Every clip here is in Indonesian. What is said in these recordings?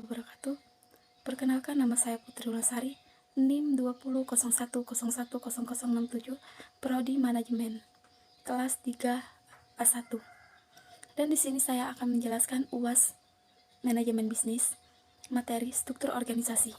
wabarakatuh. Perkenalkan, nama saya Putri Wulasari, NIM 2001010067, Prodi Manajemen, kelas 3A1. Dan di sini saya akan menjelaskan UAS Manajemen Bisnis, materi struktur organisasi.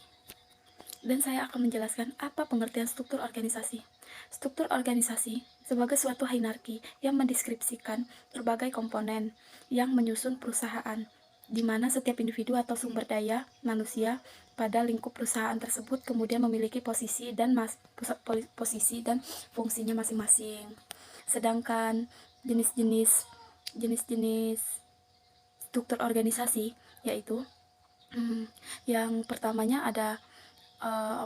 Dan saya akan menjelaskan apa pengertian struktur organisasi. Struktur organisasi sebagai suatu hierarki yang mendeskripsikan berbagai komponen yang menyusun perusahaan, di mana setiap individu atau sumber daya manusia pada lingkup perusahaan tersebut kemudian memiliki posisi dan fungsinya masing-masing. Sedangkan jenis-jenis struktur organisasi yaitu yang pertamanya ada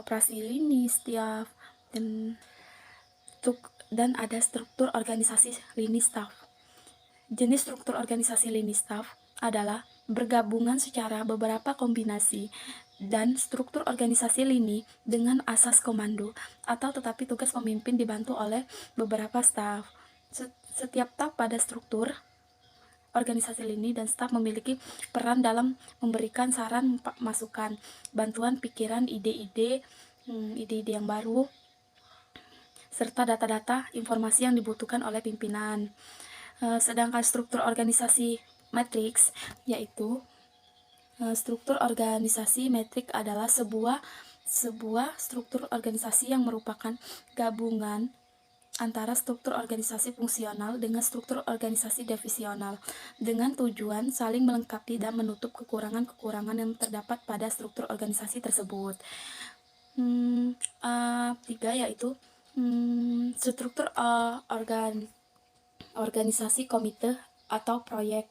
operasi lini staff dan ada struktur organisasi lini staff. Jenis struktur organisasi lini staff adalah bergabungan secara beberapa kombinasi dan struktur organisasi lini dengan asas komando atau tetapi tugas pemimpin dibantu oleh beberapa staf. Setiap staf pada struktur organisasi lini dan staf memiliki peran dalam memberikan saran, masukan, bantuan pikiran, ide-ide yang baru, serta data-data informasi yang dibutuhkan oleh pimpinan. Sedangkan struktur organisasi matriks yaitu struktur organisasi metrik adalah sebuah struktur organisasi yang merupakan gabungan antara struktur organisasi fungsional dengan struktur organisasi divisional dengan tujuan saling melengkapi dan menutup kekurangan-kekurangan yang terdapat pada struktur organisasi tersebut. Tiga yaitu struktur organisasi komite atau proyek.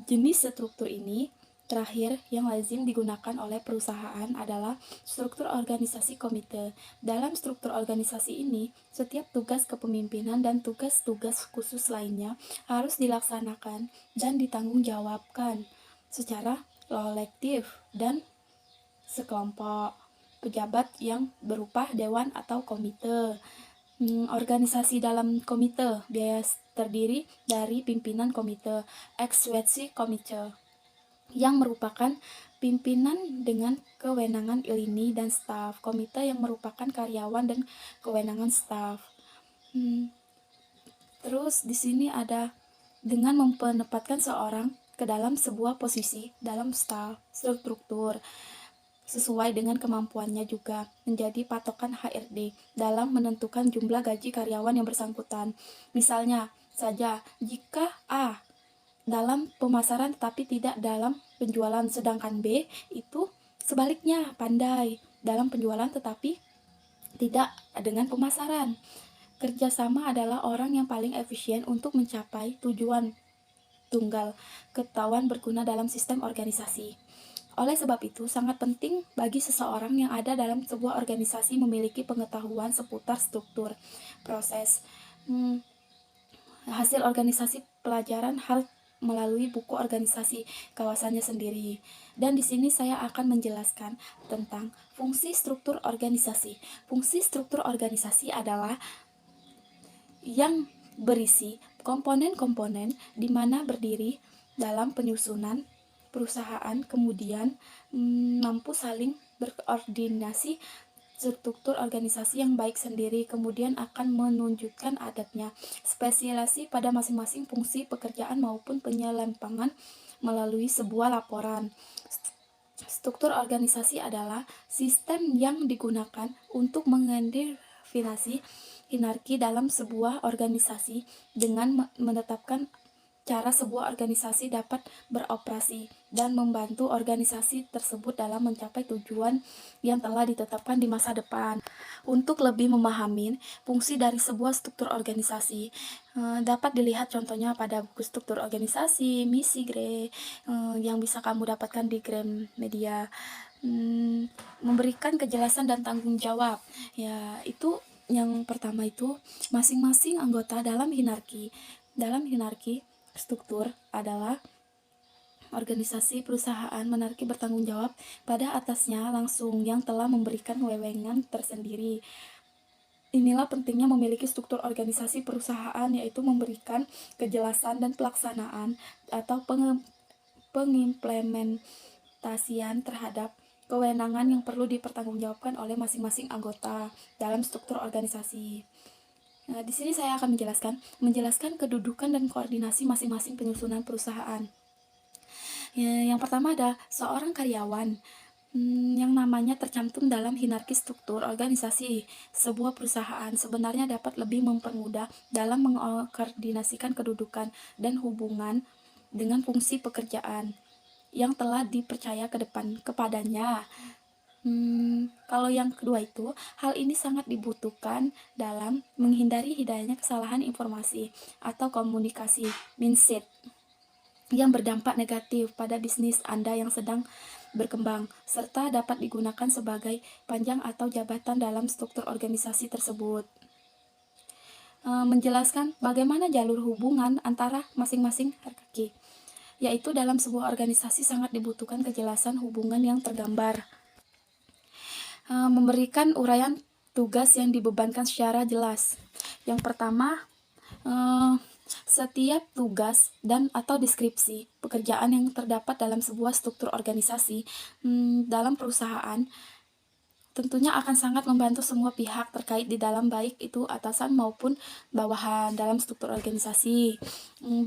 Jenis struktur ini terakhir yang lazim digunakan oleh perusahaan adalah struktur organisasi komite. Dalam struktur organisasi ini, setiap tugas kepemimpinan dan tugas-tugas khusus lainnya harus dilaksanakan dan ditanggungjawabkan secara kolektif dan sekelompok pejabat yang berupa dewan atau komite. Organisasi dalam komite biasa terdiri dari pimpinan komite, eksekutif komite, yang merupakan pimpinan dengan kewenangan lini dan staf, komite yang merupakan karyawan dan kewenangan staf. Terus di sini ada dengan menempatkan seorang ke dalam sebuah posisi dalam staf struktur sesuai dengan kemampuannya juga menjadi patokan HRD dalam menentukan jumlah gaji karyawan yang bersangkutan. Misalnya saja, jika A dalam pemasaran tetapi tidak dalam penjualan, sedangkan B itu sebaliknya pandai dalam penjualan tetapi tidak dengan pemasaran. Kerjasama adalah orang yang paling efisien untuk mencapai tujuan tunggal, ketahuan berguna dalam sistem organisasi. Oleh sebab itu, sangat penting bagi seseorang yang ada dalam sebuah organisasi memiliki pengetahuan seputar struktur, proses, hasil organisasi pelajaran hal melalui buku organisasi kawasannya sendiri. Dan di sini saya akan menjelaskan tentang fungsi struktur organisasi. Fungsi struktur organisasi adalah yang berisi komponen-komponen di mana berdiri dalam penyusunan perusahaan, kemudian mampu saling berkoordinasi struktur organisasi yang baik sendiri, kemudian akan menunjukkan adatnya, spesialisasi pada masing-masing fungsi pekerjaan maupun penyelempangan melalui sebuah laporan. Struktur organisasi adalah sistem yang digunakan untuk mendefinisi hierarki dalam sebuah organisasi dengan menetapkan cara sebuah organisasi dapat beroperasi dan membantu organisasi tersebut dalam mencapai tujuan yang telah ditetapkan di masa depan. Untuk lebih memahami fungsi dari sebuah struktur organisasi, dapat dilihat contohnya pada buku struktur organisasi, misi GRE, yang bisa kamu dapatkan di Gramedia. Memberikan kejelasan dan tanggung jawab, ya itu yang pertama itu masing-masing anggota dalam hierarki struktur adalah organisasi perusahaan menarik bertanggung jawab pada atasnya langsung yang telah memberikan wewenang tersendiri. Inilah pentingnya memiliki struktur organisasi perusahaan, yaitu memberikan kejelasan dan pelaksanaan atau pengimplementasian pengadaptasian terhadap kewenangan yang perlu dipertanggungjawabkan oleh masing-masing anggota dalam struktur organisasi. Nah, di sini saya akan menjelaskan kedudukan dan koordinasi masing-masing penyusunan perusahaan. Yang pertama ada seorang karyawan yang namanya tercantum dalam hierarki struktur organisasi sebuah perusahaan sebenarnya dapat lebih mempermudah dalam mengkoordinasikan kedudukan dan hubungan dengan fungsi pekerjaan yang telah dipercaya kepadanya. Kalau yang kedua itu, hal ini sangat dibutuhkan dalam menghindari hidayahnya kesalahan informasi atau komunikasi mindset yang berdampak negatif pada bisnis Anda yang sedang berkembang, serta dapat digunakan sebagai panjang atau jabatan dalam struktur organisasi tersebut. Menjelaskan bagaimana jalur hubungan antara masing-masing hierarki, yaitu dalam sebuah organisasi sangat dibutuhkan kejelasan hubungan yang tergambar. Memberikan uraian tugas yang dibebankan secara jelas. Yang pertama, setiap tugas dan atau deskripsi pekerjaan yang terdapat dalam sebuah struktur organisasi dalam perusahaan tentunya akan sangat membantu semua pihak terkait di dalam, baik itu atasan maupun bawahan dalam struktur organisasi.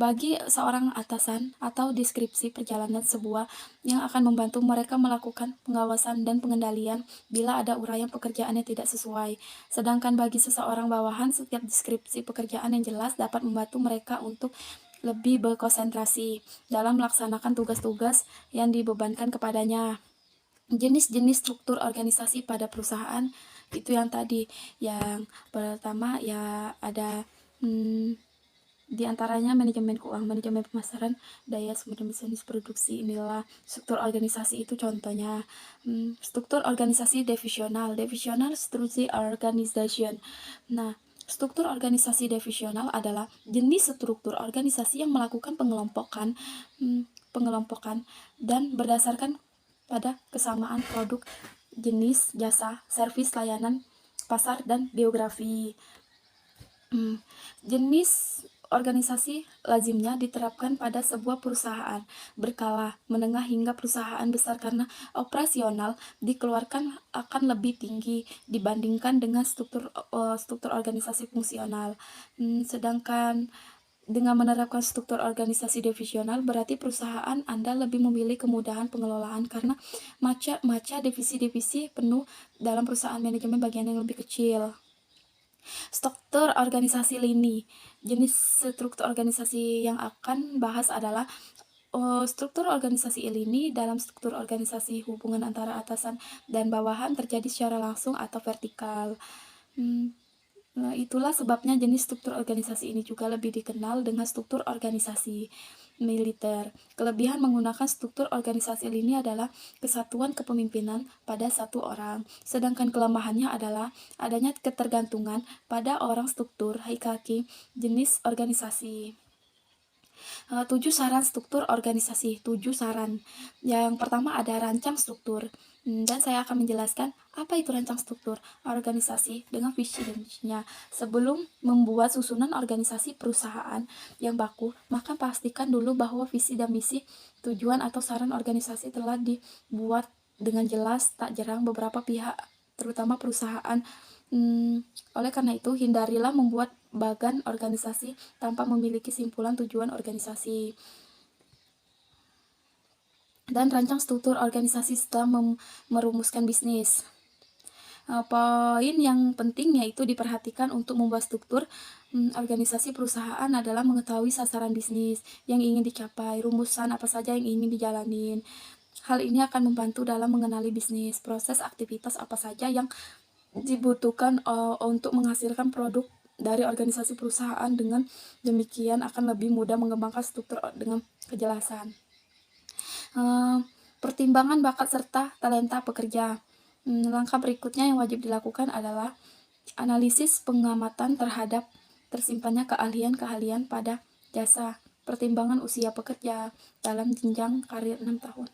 Bagi seorang atasan atau deskripsi perjalanan sebuah yang akan membantu mereka melakukan pengawasan dan pengendalian bila ada uraian pekerjaan yang tidak sesuai. Sedangkan bagi seseorang bawahan, setiap deskripsi pekerjaan yang jelas dapat membantu mereka untuk lebih berkonsentrasi dalam melaksanakan tugas-tugas yang dibebankan kepadanya. Jenis-jenis struktur organisasi pada perusahaan itu yang tadi. Yang pertama ya ada di antaranya manajemen keuangan, manajemen pemasaran, daya sumber bisnis produksi. Inilah struktur organisasi itu contohnya. Struktur organisasi divisional structure organization. Nah, struktur organisasi divisional adalah jenis struktur organisasi yang melakukan pengelompokan dan berdasarkan pada kesamaan produk, jenis, jasa, servis, layanan, pasar, dan geografi. Jenis organisasi lazimnya diterapkan pada sebuah perusahaan berskala menengah hingga perusahaan besar karena operasional dikeluarkan akan lebih tinggi dibandingkan dengan struktur organisasi fungsional. Sedangkan dengan menerapkan struktur organisasi divisional, berarti perusahaan Anda lebih memilih kemudahan pengelolaan karena maca divisi-divisi penuh dalam perusahaan manajemen bagian yang lebih kecil. Struktur organisasi lini. Jenis struktur organisasi yang akan bahas adalah struktur organisasi lini. Dalam struktur organisasi, hubungan antara atasan dan bawahan terjadi secara langsung atau vertikal. Nah, itulah sebabnya jenis struktur organisasi ini juga lebih dikenal dengan struktur organisasi militer. Kelebihan menggunakan struktur organisasi ini adalah kesatuan kepemimpinan pada satu orang, sedangkan kelemahannya adalah adanya ketergantungan pada orang struktur hierarki jenis organisasi. 7 saran struktur organisasi. 7 saran. Yang pertama ada rancang struktur. Dan saya akan menjelaskan apa itu rancang struktur organisasi dengan visi dan misinya. Sebelum membuat susunan organisasi perusahaan yang baku, maka pastikan dulu bahwa visi dan misi, tujuan atau saran organisasi telah dibuat dengan jelas, tak jarang beberapa pihak, terutama perusahaan. Oleh karena itu, hindarilah membuat bagan organisasi tanpa memiliki simpulan tujuan organisasi. Dan rancang struktur organisasi setelah merumuskan bisnis. Poin yang penting yaitu diperhatikan untuk membuat struktur organisasi perusahaan adalah mengetahui sasaran bisnis yang ingin dicapai, rumusan apa saja yang ingin dijalanin. Hal ini akan membantu dalam mengenali bisnis, proses aktivitas apa saja yang dibutuhkan untuk menghasilkan produk dari organisasi perusahaan. Dengan demikian akan lebih mudah mengembangkan struktur dengan kejelasan. Pertimbangan bakat serta talenta pekerja. Langkah berikutnya yang wajib dilakukan adalah analisis pengamatan terhadap tersimpannya keahlian pada jasa. Pertimbangan usia pekerja dalam jenjang karir 6 tahun.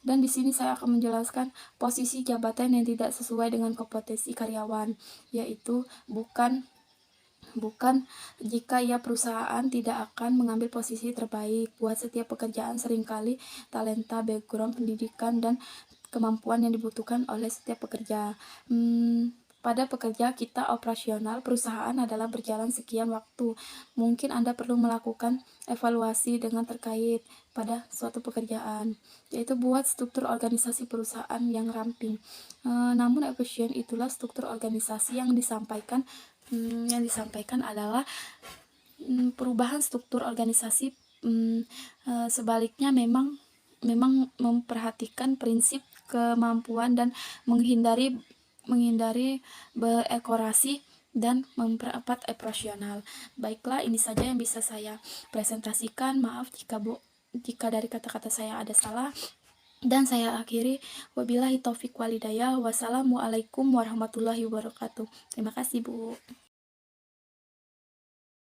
Dan di sini saya akan menjelaskan posisi jabatan yang tidak sesuai dengan kompetensi karyawan, yaitu bukan bukan jika ia perusahaan tidak akan mengambil posisi terbaik buat setiap pekerjaan. Seringkali talenta, background, pendidikan, dan kemampuan yang dibutuhkan oleh setiap pekerja. Pada pekerja kita operasional, perusahaan adalah berjalan sekian waktu. Mungkin Anda perlu melakukan evaluasi dengan terkait pada suatu pekerjaan, yaitu buat struktur organisasi perusahaan yang ramping. Namun efisien itulah struktur organisasi yang disampaikan. Yang disampaikan adalah perubahan struktur organisasi. Sebaliknya memang memperhatikan prinsip kemampuan dan menghindari berekorasi dan mempercepat operasional. Baiklah, ini saja yang bisa saya presentasikan. Maaf jika dari kata-kata saya ada salah, dan saya akhiri, wabillahi taufik walhidayah. Wassalamualaikum warahmatullahi wabarakatuh. Terima kasih, Bu.